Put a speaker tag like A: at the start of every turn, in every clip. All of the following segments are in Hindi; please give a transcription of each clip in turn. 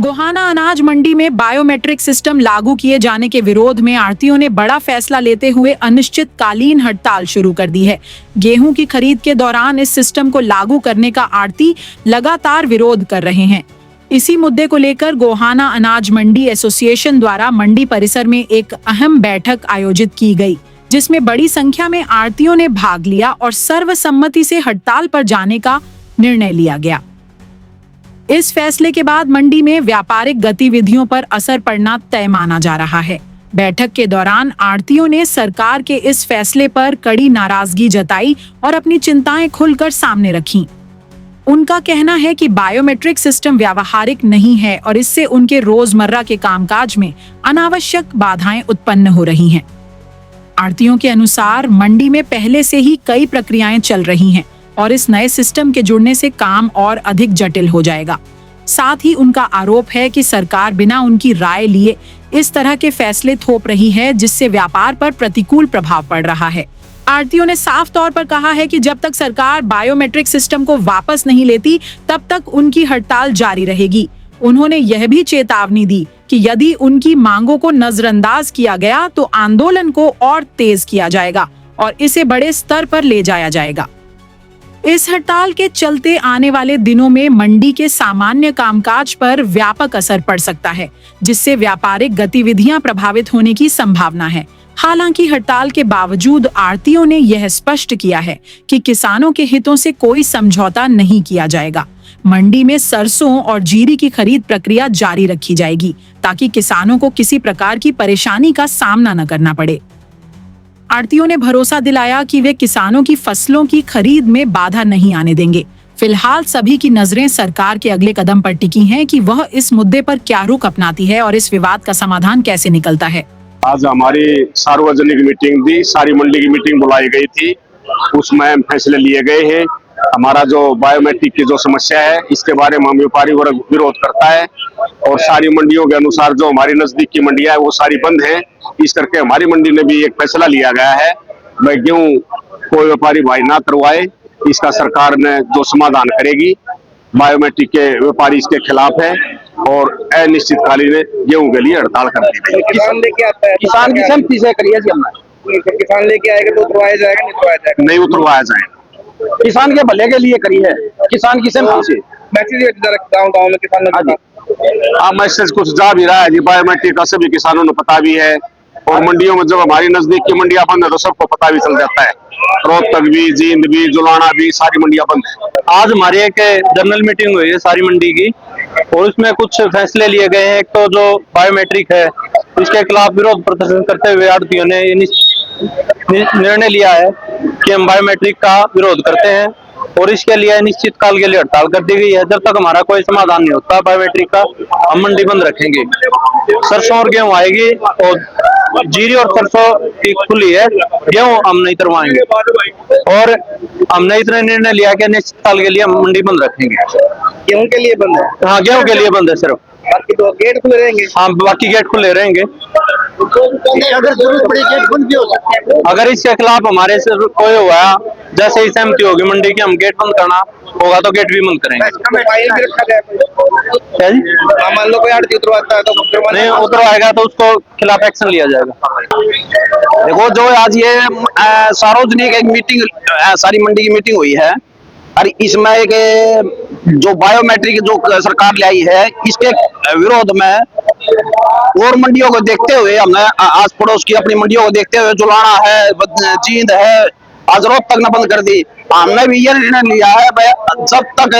A: गोहाना अनाज मंडी में बायोमेट्रिक सिस्टम लागू किए जाने के विरोध में आढ़तियों ने बड़ा फैसला लेते हुए अनिश्चितकालीन हड़ताल शुरू कर दी है। गेहूं की खरीद के दौरान इस सिस्टम को लागू करने का आढ़ती लगातार विरोध कर रहे हैं। इसी मुद्दे को लेकर गोहाना अनाज मंडी एसोसिएशन द्वारा मंडी परिसर में एक अहम बैठक आयोजित की गई, जिसमें बड़ी संख्या में आढ़तियों ने भाग लिया और सर्वसम्मति से हड़ताल पर जाने का निर्णय लिया गया। इस फैसले के बाद मंडी में व्यापारिक गतिविधियों पर असर पड़ना तय माना जा रहा है। बैठक के दौरान आढ़तियों ने सरकार के इस फैसले पर कड़ी नाराजगी जताई और अपनी चिंताएं खुलकर सामने रखीं। उनका कहना है कि बायोमेट्रिक सिस्टम व्यावहारिक नहीं है और इससे उनके रोजमर्रा के कामकाज में अनावश्यक बाधाएं उत्पन्न हो रही हैं। आढ़तियों के अनुसार मंडी में पहले से ही कई प्रक्रियाएं चल रही हैं और इस नए सिस्टम के जुड़ने से काम और अधिक जटिल हो जाएगा। साथ ही उनका आरोप है कि सरकार बिना उनकी राय लिए इस तरह के फैसले थोप रही है, जिससे व्यापार पर प्रतिकूल प्रभाव पड़ रहा है। आढ़तियों ने साफ तौर पर कहा है कि जब तक सरकार बायोमेट्रिक सिस्टम को वापस नहीं लेती, तब तक उनकी हड़ताल जारी रहेगी। उन्होंने यह भी चेतावनी दी कि यदि उनकी मांगों को नजरअंदाज किया गया तो आंदोलन को और तेज किया जाएगा और इसे बड़े स्तर पर ले जाया जाएगा। इस हड़ताल के चलते आने वाले दिनों में मंडी के सामान्य कामकाज पर व्यापक असर पड़ सकता है, जिससे व्यापारिक गतिविधियां प्रभावित होने की संभावना है। हालांकि हड़ताल के बावजूद आढ़तियों ने यह स्पष्ट किया है कि किसानों के हितों से कोई समझौता नहीं किया जाएगा। मंडी में सरसों और जीरी की खरीद प्रक्रिया जारी रखी जाएगी, ताकि किसानों को किसी प्रकार की परेशानी का सामना न करना पड़े। आढ़तियों ने भरोसा दिलाया कि वे किसानों की फसलों की खरीद में बाधा नहीं आने देंगे। फिलहाल सभी की नजरें सरकार के अगले कदम पर टिकी हैं कि वह इस मुद्दे पर क्या रुख अपनाती है और इस विवाद का समाधान कैसे निकलता है।
B: आज हमारी सार्वजनिक मीटिंग थी, सारी मंडी की मीटिंग बुलाई गई थी, उसमें फैसले लिए गए हैं। हमारा जो बायोमेट्रिक की जो समस्या है, इसके बारे में हम व्यापारी वर्ग विरोध करता है और सारी मंडियों के अनुसार जो हमारी नजदीक की मंडियां है वो सारी बंद है। इस करके हमारी मंडी में भी एक फैसला लिया गया है, भाई गेहूं कोई व्यापारी भाई ना करवाए, इसका सरकार ने जो समाधान करेगी। बायोमेट्रिक के व्यापारी इसके खिलाफ है और अनिश्चितकालीन गेहूं के लिए हड़ताल कर दी गई।
C: किसान लेके आता है,
B: किसान की सहमति से करिए जी, हमने
C: किसान लेके आएगा तो उतरवाया जाएगा, नहीं उतरवाया जाएगा?
B: नहीं उतरवाया जाएगा, किसान के भले के लिए करी है, किसान की सहमति से।
C: मैसेज गाँव में किसान
B: मैसेज कुछ जा भी रहा है जी, बायोमेट्रिक का सभी किसानों ने पता भी है और मंडियों में जब हमारी नजदीक की मंडियां बंद है तो सबको पता भी चल जाता है। रोहतक भी, जींद भी, जुलाना भी, सारी मंडियां बंद है।
D: आज हमारी एक जनरल मीटिंग हुई है सारी मंडी की और उसमें कुछ फैसले लिए गए हैं। एक तो जो बायोमेट्रिक है इसके खिलाफ विरोध प्रदर्शन करते हुए आढ़तियों ने निर्णय लिया है कि हम बायोमेट्रिक का विरोध करते हैं और इसके लिए अनिश्चित काल के लिए हड़ताल कर दी गई है। जब तक हमारा कोई समाधान नहीं होता बायोमेट्रिक का, हम मंडी बंद रखेंगे। सरसों और गेहूं आएगी और जीरी और सरसों की खुली है, गेहूं हम नहीं करवाएंगे और हमने इतना निर्णय लिया कि अनिश्चित काल के लिए हम मंडी बंद रखेंगे।
C: गेहूं के लिए बंद है?
D: हाँ, गेहूं के लिए बंद है सिर्फ,
C: बाकी तो गेट खुले रहेंगे।
D: हाँ, बाकी गेट खुले रहेंगे।
C: अगर जरूरत पड़ी गेट बंद भी हो सकता है।
D: अगर इसके खिलाफ हमारे से कोई हुआ, जैसे ही सहमति होगी मंडी की हम गेट बंद करना होगा तो गेट भी बंद करेंगे।
C: मान लो कोई आढ़ती उतरवाता है तो
D: नहीं उतरवाएगा तो उसको खिलाफ एक्शन लिया जाएगा।
E: देखो, जो आज ये सार्वजनिक एक मीटिंग सारी मंडी की मीटिंग हुई है और इसमें एक जो बायोमेट्रिक जो सरकार लाई है इसके विरोध में और मंडियों को देखते हुए हमने आस पड़ोस की अपनी मंडियों को देखते हुए जुलाना है, जींद है, आज रोहतक ने बंद कर दी। हमने भी ये निर्णय लिया है भाई जब तक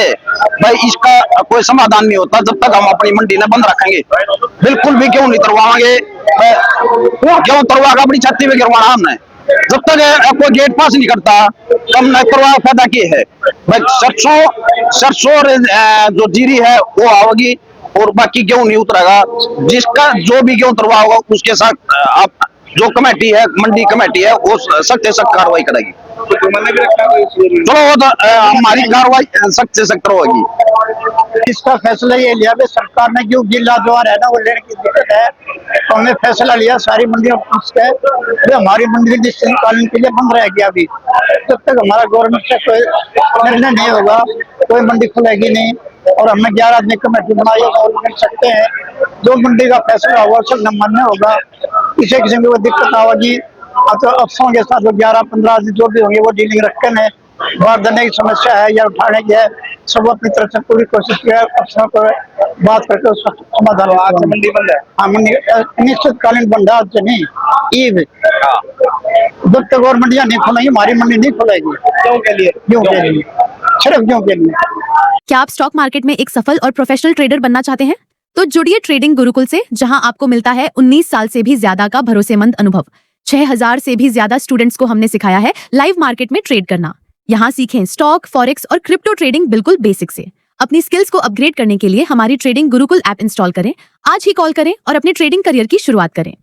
E: भाई इसका कोई समाधान नहीं होता जब तक हम अपनी मंडी ने बंद रखेंगे। बिल्कुल भी क्यों नहीं तरवाएंगे, क्यों तरवा अपनी छत्ती में गिरवाना हमने। जब तक कोई गेट पास नहीं करता कम न करवा फायदा क्या है भाई। सरसों और जो जीरी है वो आओगी और बाकी गेहूं नहीं उतरेगा। जिसका जो भी गेहूं उतरवा होगा उसके साथ आप जो कमेटी है, मंडी कमेटी है, वो सख्त से सख्त कार्रवाई करेगी। चलो वो तो हमारी कार्रवाई सख्त से सख्त होगी।
F: इसका फैसला ये लिया कि सरकार ने क्यों जिला द्वार है ना वो लेने की दिक्कत है, तो हमने फैसला लिया सारी मंडियों को हमारी मंडी निश्चितकालीन के लिए बंद रहेगी। अभी जब तक हमारा गवर्नमेंट से कोई निर्णय नहीं होगा कोई मंडी खुलेगी नहीं। और हमने 11 आदमी कमेटी बनाई है और मिल सकते हैं। जो मंडी का फैसला होगा सब मान्य होगा। किसी किस्म की कोई दिक्कत ना होगी। अब तो अफसरों के साथ 11-15 आदमी जो भी होंगे वो डीलिंग रखे हैं। बाहर देने की समस्या है या उठाने की है, सब अपनी तरफ से पूरी कोशिश की है। अफसरों को बात करके उसका समाधान। आज से मंडी बंद है? हाँ, मंडी अनिश्चितकालीन बंद है। आज से नहीं, ईद जब तक और मंडियां नहीं खुलेंगी हमारी मंडी नहीं खुलेगी। क्यों के लिए? सिर्फ क्यों के लिए?
G: क्या आप स्टॉक मार्केट में एक सफल और प्रोफेशनल ट्रेडर बनना चाहते हैं? तो जुड़िए ट्रेडिंग गुरुकुल से, जहां आपको मिलता है 19 साल से भी ज्यादा का भरोसेमंद अनुभव। 6000 से भी ज्यादा स्टूडेंट्स को हमने सिखाया है लाइव मार्केट में ट्रेड करना। यहाँ सीखें स्टॉक, फॉरेक्स और क्रिप्टो ट्रेडिंग बिल्कुल बेसिक से। अपनी स्किल्स को अपग्रेड करने के लिए हमारी ट्रेडिंग गुरुकुल ऐप इंस्टॉल करें। आज ही कॉल करें और अपने ट्रेडिंग करियर की शुरुआत करें।